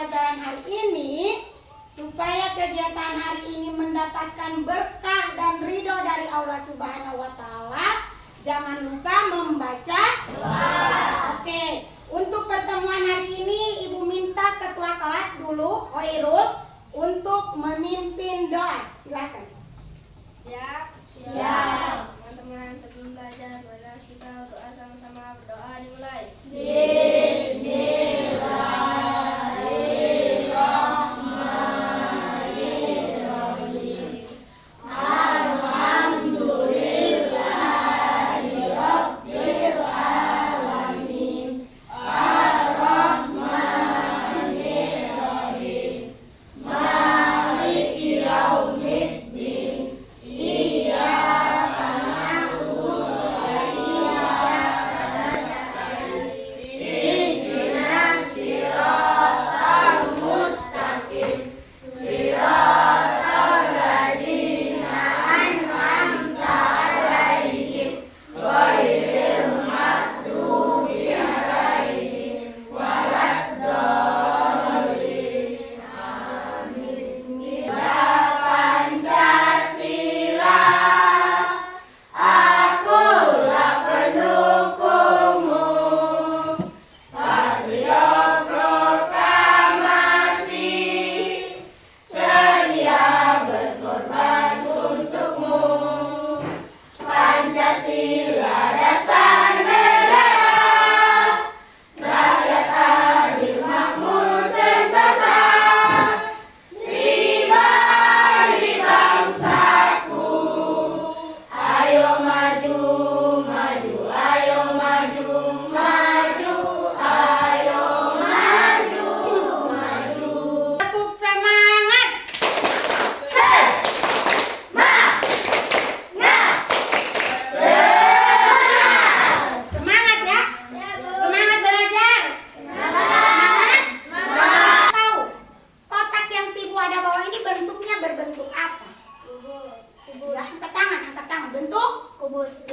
pembelajaran hari ini, supaya kegiatan hari ini mendapatkan berkah dan ridho dari Allah Subhanahu wa Ta'ala, jangan lupa membaca doa. Oke, untuk pertemuan hari ini Ibu minta ketua kelas dulu, Hoirul, untuk memimpin doa. Silakan. Siap. Siap. Teman-teman, sebelum belajar, marilah kita doa sama-sama. Berdoa dimulai.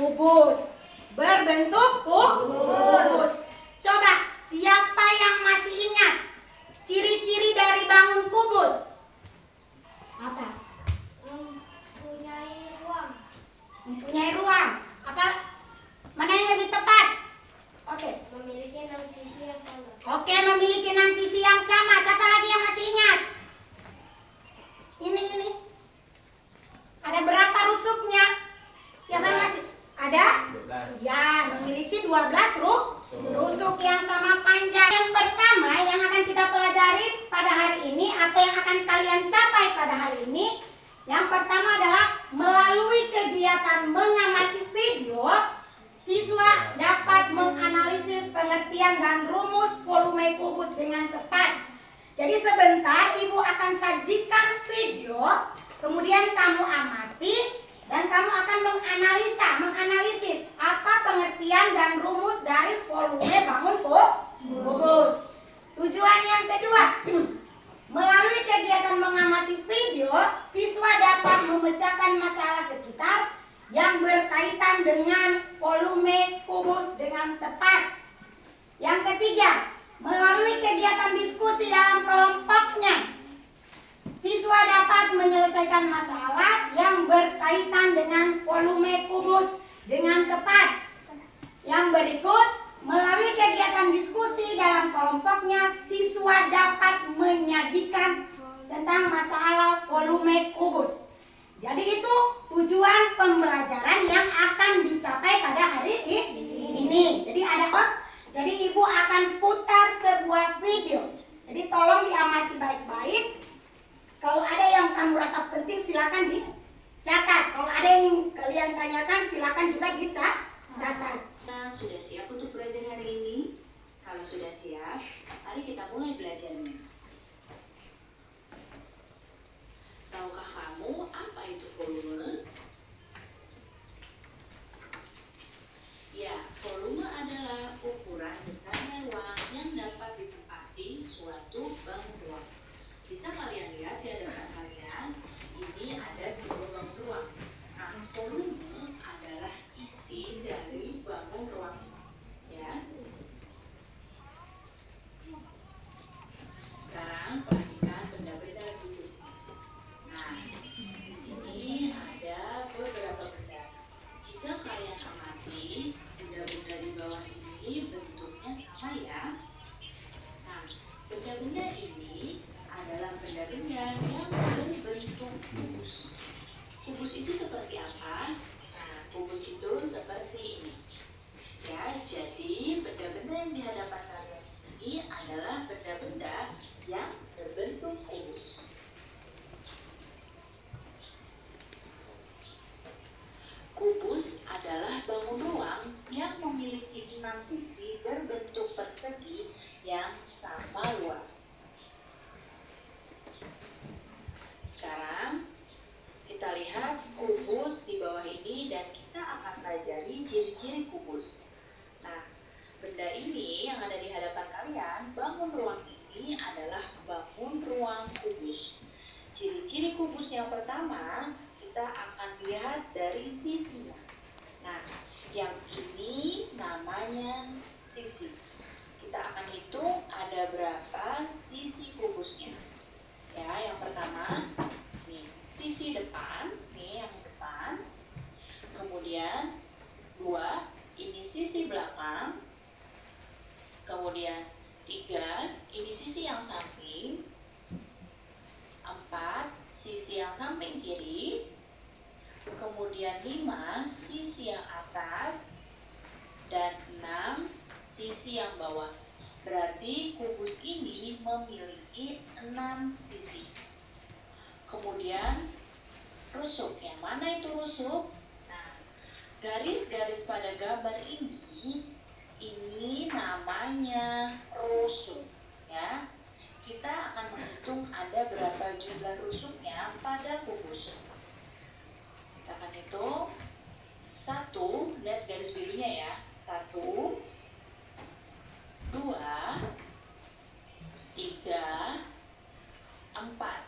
Kubus. Berbentuk kubus. Coba, siapa yang masih ingat ciri-ciri dari bangun kubus? Apa? Mempunyai ruang. Apa? Mana yang lebih tepat? Oke. Memiliki 6 sisi yang sama. Oke, memiliki 6 sisi yang sama. Siapa lagi yang masih ingat? Ini. Ada berapa rusuknya? Siapa yang masih? Ada? 12. Ya, memiliki 12 rusuk yang sama panjang. Yang pertama yang akan kita pelajari pada hari ini atau yang akan kalian capai pada hari ini, yang pertama adalah melalui kegiatan mengamati video, siswa dapat menganalisis pengertian dan rumus volume kubus dengan tepat. Jadi sebentar Ibu akan sajikan video, kemudian kamu amati dan kamu akan menganalisis apa pengertian dan rumus dari volume bangun kubus. Tujuan yang kedua, melalui kegiatan mengamati video, siswa dapat memecahkan masalah sekitar yang berkaitan dengan volume kubus dengan tepat. Yang ketiga, melalui kegiatan diskusi dalam kelompoknya, siswa dapat menyelesaikan masalah yang berkaitan dengan volume kubus dengan tepat. Yang berikut, melalui kegiatan diskusi dalam kelompoknya, siswa dapat menyajikan tentang masalah volume kubus. Jadi itu tujuan pembelajaran yang akan dicapai pada hari ini. Jadi Ibu akan putar sebuah video. Jadi tolong diamati baik-baik. Kalau ada yang kamu rasa penting silakan dicatat. Kalau ada yang ingin kalian tanyakan silakan juga dicatat. Sudah siap untuk belajar hari ini? Kalau sudah siap, mari kita mulai belajarnya. Tahukah kamu apa itu volume? Ya, volume adalah ukuran besarnya ruang yang dapat ditempati suatu bangun ruang. Bisa kalian lihat di hadapan kalian, ini ada sebuah bangun ruang. Nah, volume adalah isi dari bangun ruang. Ya. Sekarang adalah bangun ruang kubus. Ciri-ciri kubus yang pertama, kita akan lihat dari sisinya. Nah, yang ini namanya sisi. Kita akan hitung ada berapa sisi kubusnya. Ya, yang pertama, nih, sisi depan, nih yang depan. Kemudian 2, ini sisi belakang. Kemudian 3, ini sisi yang samping. 4, sisi yang samping kiri. Kemudian 5, sisi yang atas. Dan 6, sisi yang bawah. Berarti kubus ini memiliki 6 sisi. Kemudian rusuk. Yang mana itu rusuk? Nah, garis-garis pada gambar ini namanya rusuk. Ya, kita akan menghitung ada berapa jumlah rusuknya pada kubus. Kita akan hitung 1, lihat garis birunya ya. 1, 2, 3, 4,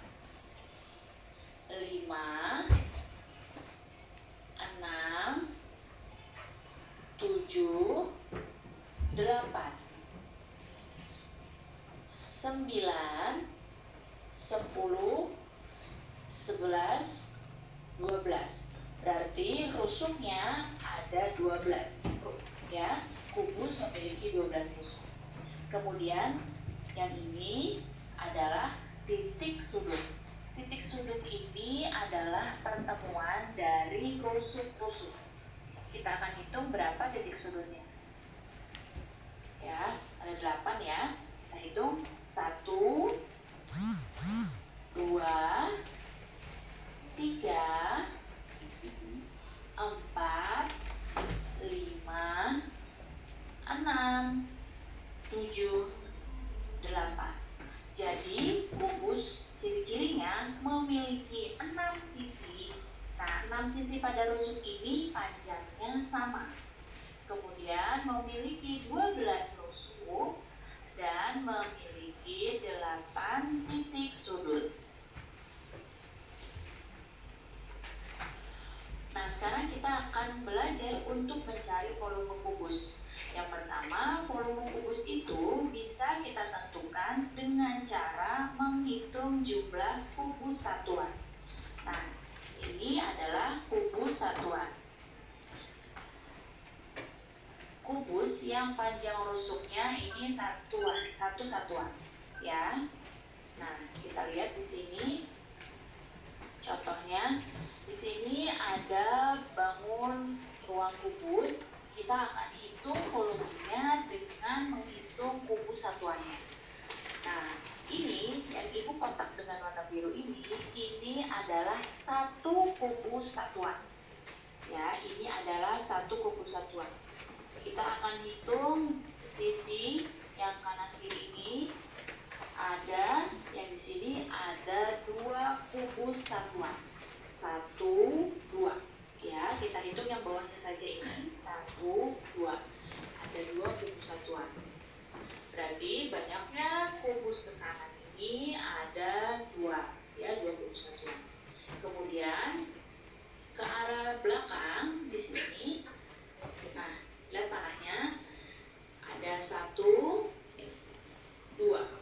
5, 6, 7, 8, 9, 10, 11, 12. Berarti rusuknya ada 12. Ya, kubus memiliki 12 rusuk. Kemudian yang ini adalah titik sudut. Titik sudut ini adalah pertemuan dari rusuk-rusuk. Kita akan hitung berapa titik sudutnya. Ya, ada 8 ya. Kita hitung 1, 2, 3, 4, 5, 6, 7, 8. Jadi kubus ciri-cirinya memiliki 6 sisi. Nah, 6 sisi pada rusuk ini panjangnya sama. Kemudian memiliki 12 rusuk dan memiliki 8 titik sudut. Nah, sekarang kita akan belajar untuk mencari volume kubus. Yang pertama, volume kubus itu bisa kita tentukan dengan cara menghitung jumlah kubus satuan. Nah, ini adalah kubus satuan. Kubus yang panjang rusuknya ini satu satuan, ya. Nah, kita lihat di sini contohnya. Di sini ada bangun ruang kubus. Kita akan hitung volumenya dengan menghitung kubus satuannya. Nah, ini yang ibu kotak dengan warna biru ini adalah satu kubus satuan. Ya, ini adalah satu kubus satuan. Kita akan hitung sisi yang kanan kiri ini ada, yang di sini ada 2 kubus satuan. 1, 2. Ya, kita hitung yang bawahnya saja ini. 1, 2. Ada 2 kubus satuan. Berarti banyaknya kubus ke kanan ini ada 2. Ya, 2 kubus satuan. Kemudian ke arah belakang di sini. Nah, lihat panahnya. Ada 1, 2.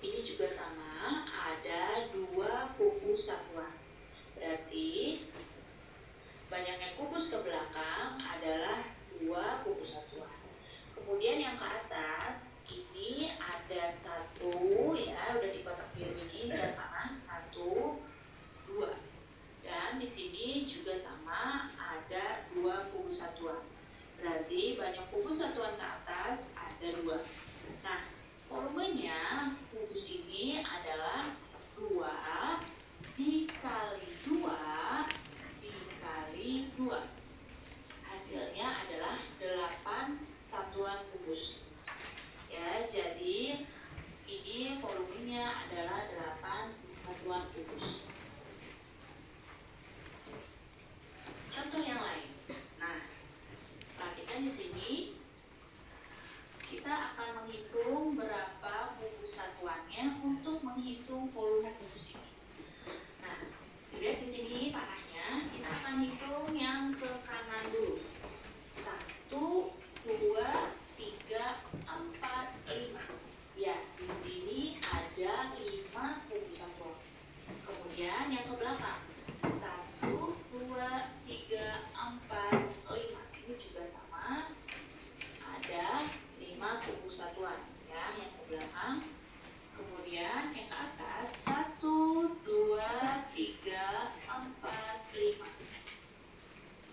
Ini juga sama, ada 2 kubus satuan. Berarti banyaknya kubus ke belakang adalah 2 kubus satuan. Kemudian yang ke atas ini ada 1, ya, udah di kotak biru ini dan panah 1, 2. Dan di sini juga sama, ada 2 kubus satuan. Berarti banyak kubus satuan ke atas ada 2. Nah, volumenya kubus ini adalah 2 dikali 2 dikali 2. Hasilnya adalah 8 satuan kubus. Ya, jadi ini volumenya adalah 8 satuan kubus. Contoh yang lain. Nah, perhatikan di sini. Kita akan menghitung berapa kubus satuannya untuk Kemudian yang ke belakang 1, 2, 3, 4, 5. Ini juga sama. Ada 5 kubus satuan ya, yang ke belakang. Kemudian yang ke atas 1, 2, 3, 4, 5.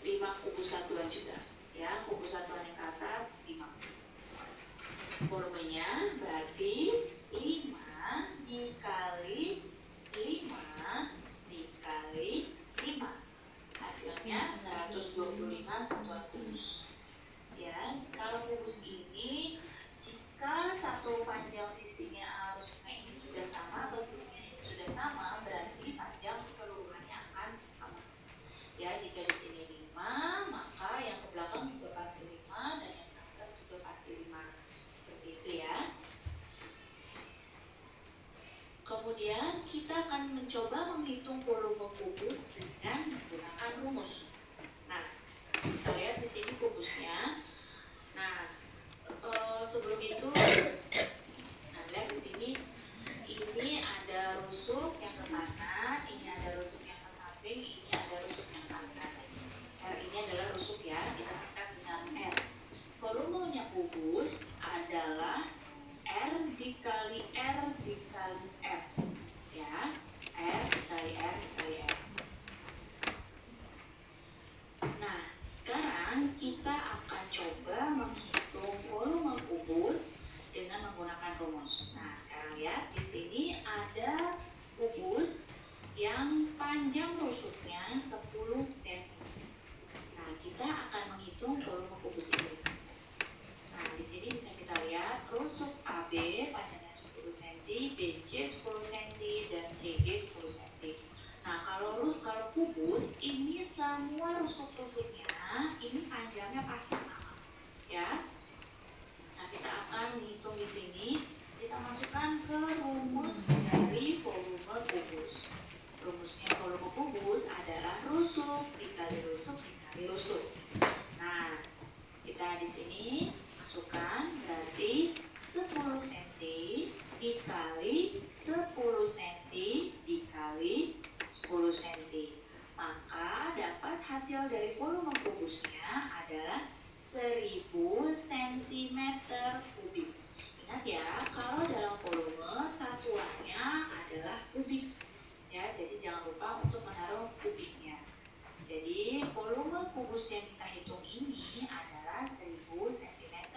5 kubus satuan juga ya, kubus satuan yang ke atas 5. Volumenya berarti 5 dikali 5 dikali 5. Hasilnya 125 satuan kubus. Ya, kalau kubus ini jika satu panjang sisinya arusnya ini sudah sama atau sisinya ini sudah sama, berarti panjang keseluruhannya akan sama. Ya, jika di sini 5, maka yang ke belakang juga pasti 5 dan yang ke atas juga pasti 5. Seperti itu ya. Kemudian kita akan mencoba menghitung volume kubus dengan menggunakan rumus. Nah, kita lihat di sini kubusnya. Nah, sebelum itu, nah lihat di sini, ini ada rusuk yang ke kanan, ini ada rusuk yang ke samping, ini ada rusuk yang ke atas. R ini adalah rusuk ya, kita singkat dengan R. Volumenya kubus adalah R dikali R dikali R ya, R dikali R dikali R. Nah, sekarang kita akan coba menghitung volume kubus dengan menggunakan rumus. Nah, sekarang lihat di sini ada kubus yang panjang rusuknya 10 cm. Nah, kita akan menghitung volume kubus ini. Nah, di sini bisa kita lihat rusuk AB panjangnya 10 cm, BC 10 cm, dan CG 10 cm. Nah, kalau kubus ini semua rusuk-rusuknya ini panjangnya pasti sama, ya. Nah, kita akan menghitung di sini. Kita masukkan ke rumus dari volume kubus. Rumusnya volume kubus adalah rusuk dikali rusuk dikali rusuk. Nah, kita di sini masukkan berarti 10 cm dikali 10 cm dikali 10 cm. Maka dapat hasil dari volume kubusnya adalah 1000 cm3. Ingat ya, kalau dalam volume satuannya adalah kubik. Ya, jadi jangan lupa untuk menaruh kubiknya. Jadi volume kubus yang kita hitung ini adalah 1000 cm3.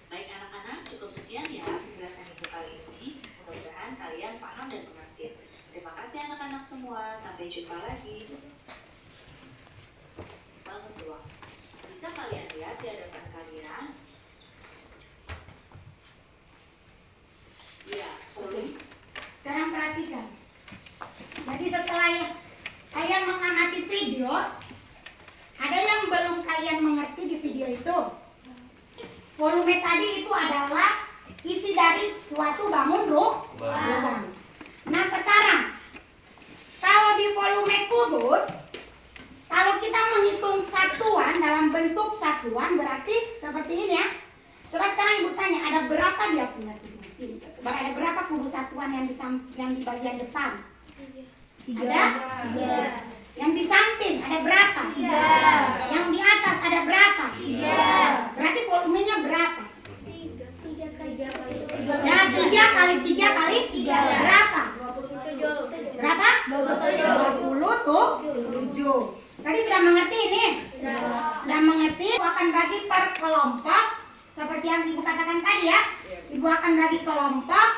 Baik anak-anak, cukup sekian ya penjelasan ibu kali ini. Mudah-mudahan kalian paham dan mengerti. Terima kasih anak-anak semua. Sampai jumpa lagi. Bangun dulu. Bisa kalian lihat di hadapan kalian? Ya, volume. Sekarang perhatikan. Jadi setelah kalian mengamati video, ada yang belum kalian mengerti di video itu. Volume tadi itu adalah isi dari suatu bangun lubang. Nah, sekarang kalau di volume kubus, kalau kita menghitung satuan dalam bentuk satuan berarti seperti ini ya. Coba sekarang ibu tanya, ada berapa dia punya sisi-sisi? Ada berapa kubus satuan yang di bagian depan? 3. Ada? 3. Yang di samping ada berapa? 3. Yang di atas ada berapa? 3. Berarti volumenya berapa? 3 kali 3 kali 3 berapa? 27. Berapa? 27. Tadi sudah mengerti ini? Sudah mengerti? Ibu akan bagi per kelompok seperti yang ibu katakan tadi ya. Ibu akan bagi kelompok,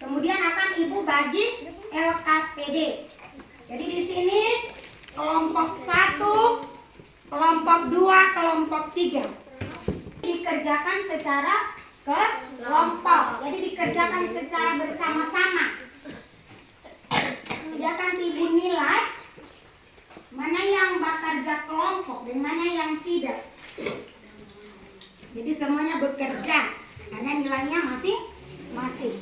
kemudian akan ibu bagi LKPD. Jadi di sini kelompok 1, kelompok 2, kelompok 3 dikerjakan secara kelompok. Jadi dikerjakan secara bersama-sama. Jadi akan ibu nilai mana yang bekerja kelompok dan mana yang tidak. Jadi semuanya bekerja karena nilainya masing-masing.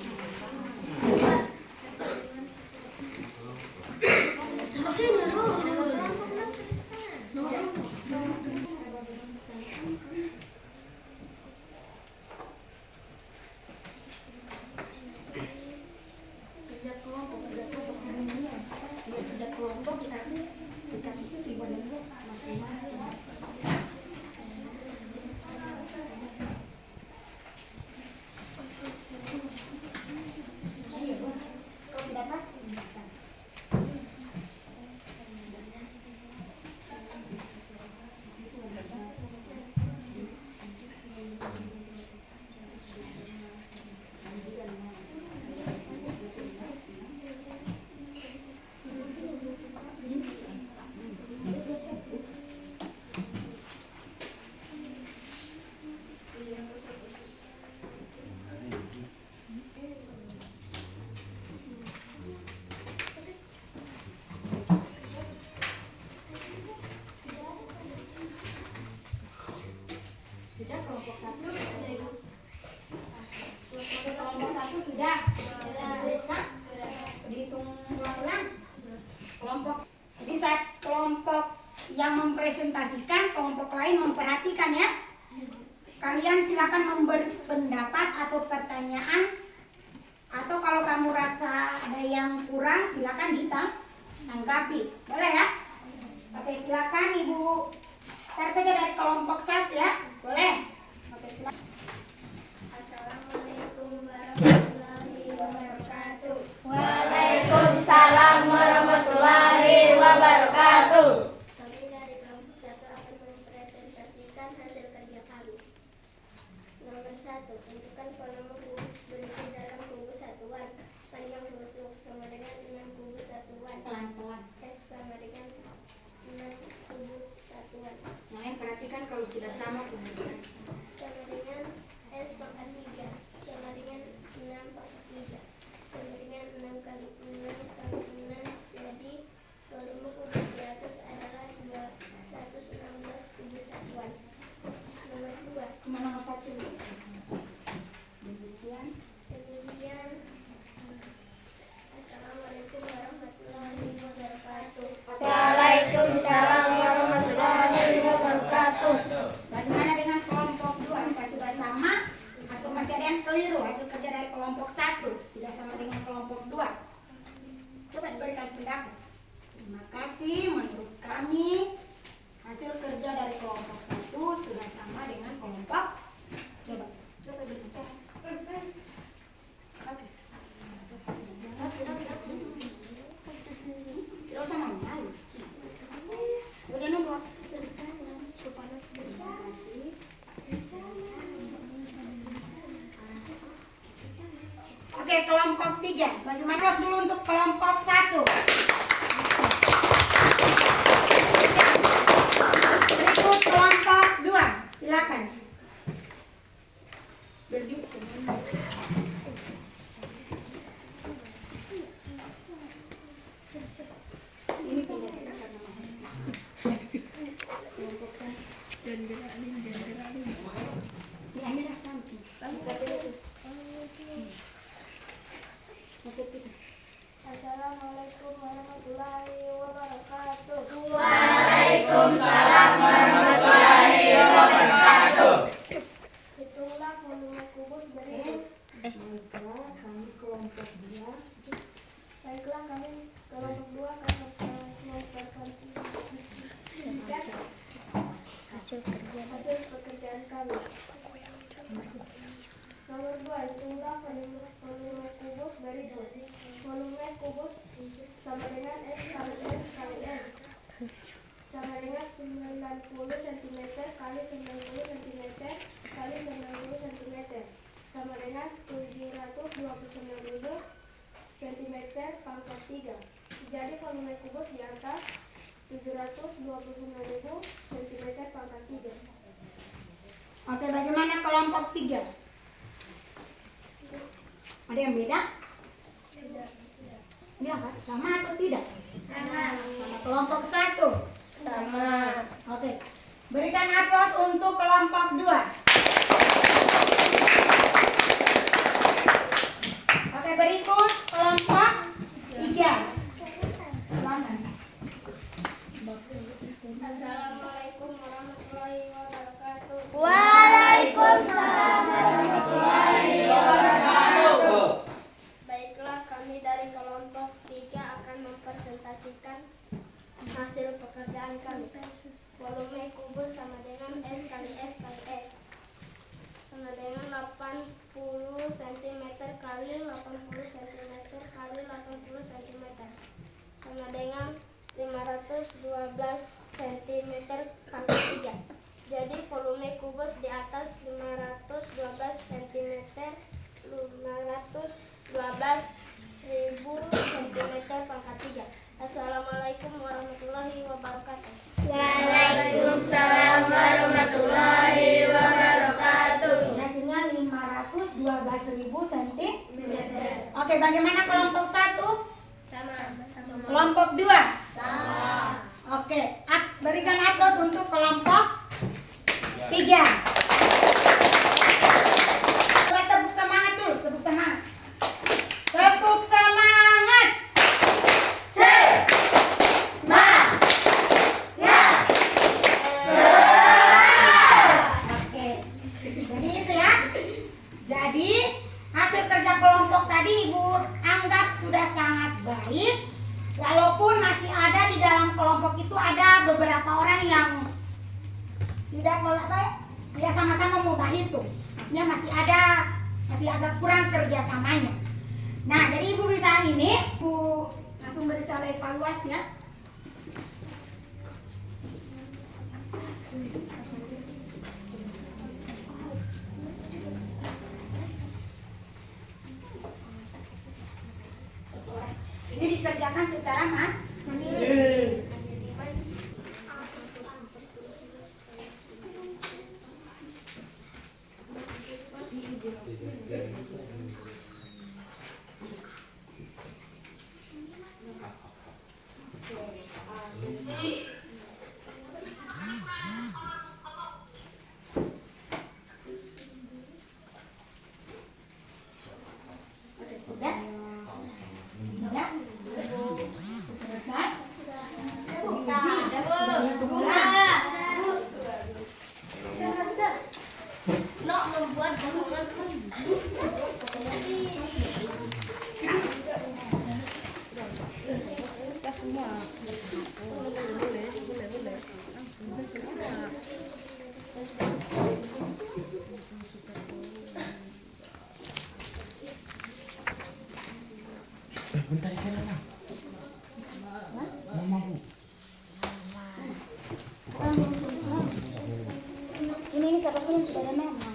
sudah? Bisa? Dihitung ulang-ulang. Kelompok. Jadi saat kelompok yang mempresentasikan, kelompok lain memperhatikan ya. Kalian silakan memberi pendapat atau pertanyaan, atau kalau kamu rasa ada yang kurang silakan ditanggapi. Boleh ya? Oke, silakan Ibu. Start saja dari kelompok 1 ya. Boleh? Oke, silakan. Assalamualaikum warahmatullahi wabarakatuh. Waalaikumsalam warahmatullahi wabarakatuh. Kami dari kelompok 1 akan mempresentasikan hasil kerja kami. Nomor 1, tentukan volume kubus berisi dalam kubus satuan. Panjang rusuk sama dengan 6 kubus satuan. Pelan-pelan. S sama dengan 6 kubus satuan. Yang perhatikan kalau sudah sama kemudian. Sama dengan S pangkat 3 sama dengan 6 pangkat 3 sama dengan 6 kali 6 kali 6. Jadi volume kubus di atas adalah 216 kubus satuan. Nomor 2, Cuma nomor 1. Demikian. kemudian Assalamualaikum warahmatullahi wabarakatuh. Waalaikumsalam warahmatullahi wabarakatuh. Bagaimana dengan kelompok 2? Apakah sudah sama atau masih ada yang keliru hasil kerja dari kelompok 1? Tidak sama dengan kelompok 2. Coba diberikan pendapat. Terima kasih. Menurut kami hasil kerja dari kelompok 1 sudah sama dengan kelompok. Coba berbicara. Oke. Tidak usah malu. Udah nunggu. Terima kasih. Oke, kelompok 3. Bagaimana? Close dulu untuk kelompok 1. Berikut kelompok 2. Silakan. Berdiri semua. Ini penjelasan karena kelompok 1. Ya, ini dah Assalamualaikum warahmatullahi wabarakatuh. Waalaikumsalam warahmatullahi wabarakatuh. Hitunglah volume kubus berikut. Baiklah, kami kelompok 2. Baiklah, kami kelompok 2 akan mempresentasikan hasil pekerjaan kami. Nomor 2, hitunglah volume kubus berikut. Volume kubus sama dengan S kali S kali S sama dengan 90 cm kali 90 cm kali 90 cm sama dengan 729 cm pangkat 3. Jadi volume kubus di atas 729.000 cm pangkat 3. Oke, bagaimana kelompok 3? Ada yang beda? Ini apa? Sama atau tidak? Sama. Sama kelompok 1. Sama. Oke. Berikan aplaus untuk kelompok 2. Oke, berikut kelompok 3. Silakan. Assalamualaikum warahmatullahi wabarakatuh. Waalaikumsalam warahmatullahi wabarakatuh. Baiklah, kami dari kelompok 3 akan mempresentasikan hasil pekerjaan kami. Volume kubus sama dengan S kali S kali S sama dengan 80 cm kali 80 cm kali 80 cm sama dengan 512 cm pangkat 3. Jadi volume kubus di atas 512 cm 512.000 cm pangkat 3. Assalamualaikum warahmatullahi wabarakatuh. Waalaikumsalam warahmatullahi wabarakatuh. Hasilnya 512.000 cm. Oke, bagaimana kelompok 1? Sama. Kelompok 2? Sama. Oke, berikan aplaus untuk kelompok 3. Coba tepuk semangat dulu, tepuk semangat. sudah sangat baik. Walaupun masih ada di dalam kelompok itu ada beberapa orang yang tidak sama-sama mudah hitung. Maksudnya masih agak kurang kerjasamanya. Nah, jadi Ibu bisa Ibu langsung beri soal evaluasi ya. Ini dikerjakan secara mandiri. Oke, sudah? Sudah? Selesai? Nok membuat bangunan Bentar ikan apa? Mama bu. Ini siapapun yang tidak ada nama.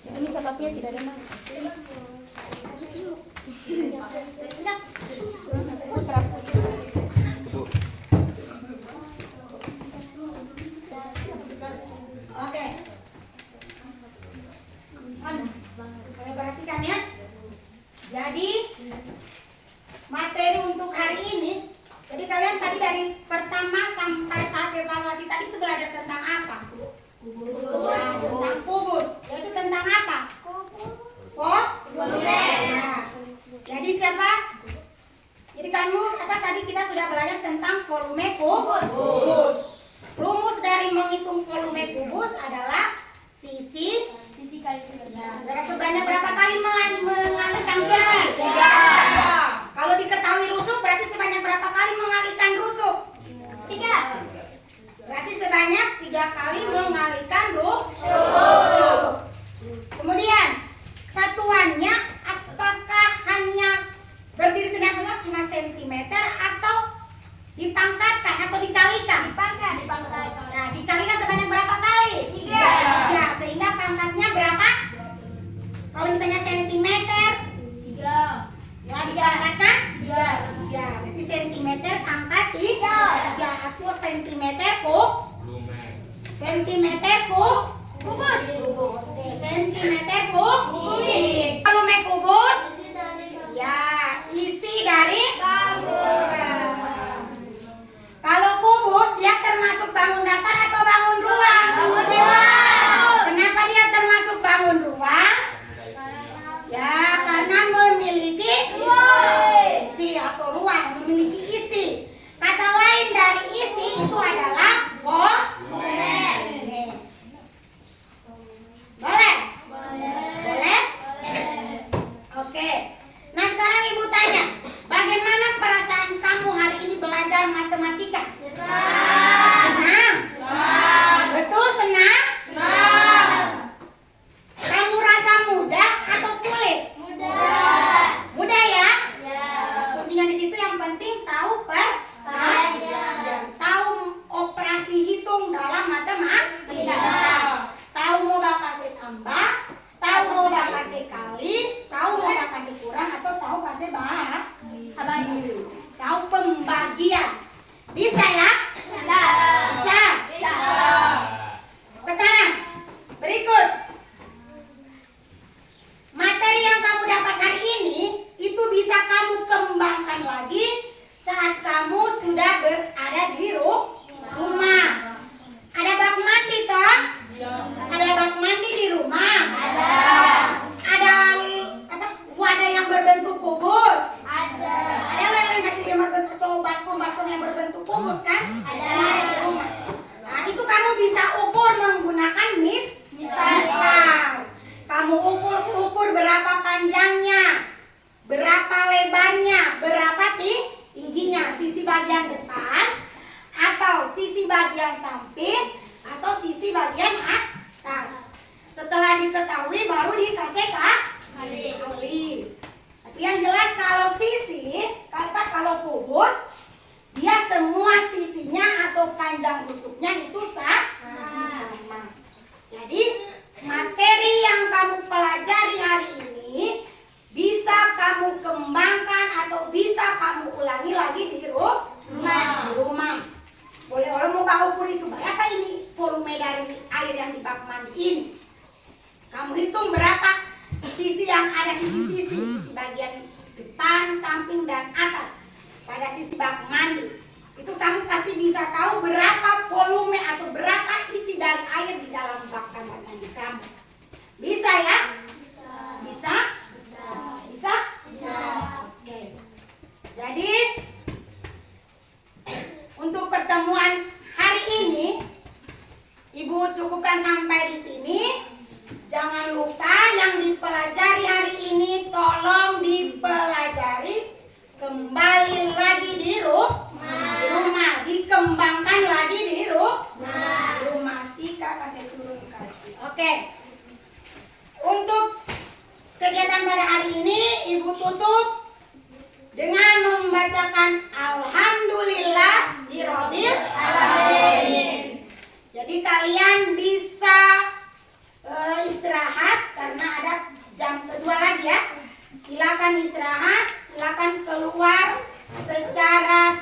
Ini siapapun yang tidak ada nama. Putra. Oke. Saya perhatikan ya. Jadi materi untuk hari ini, jadi kalian tadi dari pertama sampai tahap evaluasi tadi itu belajar tentang apa? Ya, tentang kubus. Yaitu tentang apa? Volume. Nah, jadi siapa? Jadi kamu tadi kita sudah belajar tentang volume kubus. Rumus dari menghitung volume kubus adalah sisi kali sisi. sebanyak berapa kali mengalihkan sisi? 3. Kalau diketahui rusuk berarti sebanyak berapa kali mengalihkan rusuk? 3. Berarti sebanyak 3 kali mengalihkan rusuk. Kemudian satuannya apakah hanya berdiri sendiri cuma sentimeter atau dipangkatkan atau dikalikan? Dipangkat. Nah, dikalikan sebanyak berapa kali? 3. Sehingga pangkatnya berapa? Kalau misalnya sentimeter 3. Ya, dipangkatkan 3. Ya, berarti sentimeter pangkat 3 atau sentimeter kubus. Oke, sentimeter kubik. Volume kubus? Ya, isi dari bangunan. Kalau kubus dia termasuk bangun datar atau bangun ruang? Bangun ruang. Kenapa dia termasuk bangun ruang? Ya, karena memiliki isi atau ruang, memiliki isi. Kata lain dari isi itu adalah volume. Boleh? Boleh. lebarnya, berapa tingginya, sisi bagian depan atau sisi bagian samping atau sisi bagian atas. Setelah diketahui baru dikasih kali. Tapi yang jelas kalau sisi, kalau kubus, dia semua sisinya atau panjang rusuknya itu sama. Jadi materi yang kamu pelajari hari ini bisa kamu kembangkan atau bisa kamu ulangi lagi di rumah. Boleh orang mau ukur itu berapa ini volume dari air yang di bak mandi ini. Kamu hitung berapa sisi yang ada sisi bagian depan, samping dan atas pada sisi bak mandi. Itu kamu pasti bisa tahu berapa volume atau berapa isi dari air di dalam bak kamar mandi kamu. Bisa ya? Bisa? Oke. Jadi untuk pertemuan hari ini Ibu cukupkan sampai di sini. Jangan lupa yang dipelajari hari ini tolong dipelajari kembali lagi di rumah, dikembangkan lagi di rumah. Cika kasih turun kaki. Oke. Untuk kegiatan pada hari ini Ibu tutup dengan membacakan Alhamdulillahirabbil alamin. Jadi kalian bisa istirahat karena ada jam kedua lagi ya. Silakan istirahat, silakan keluar secara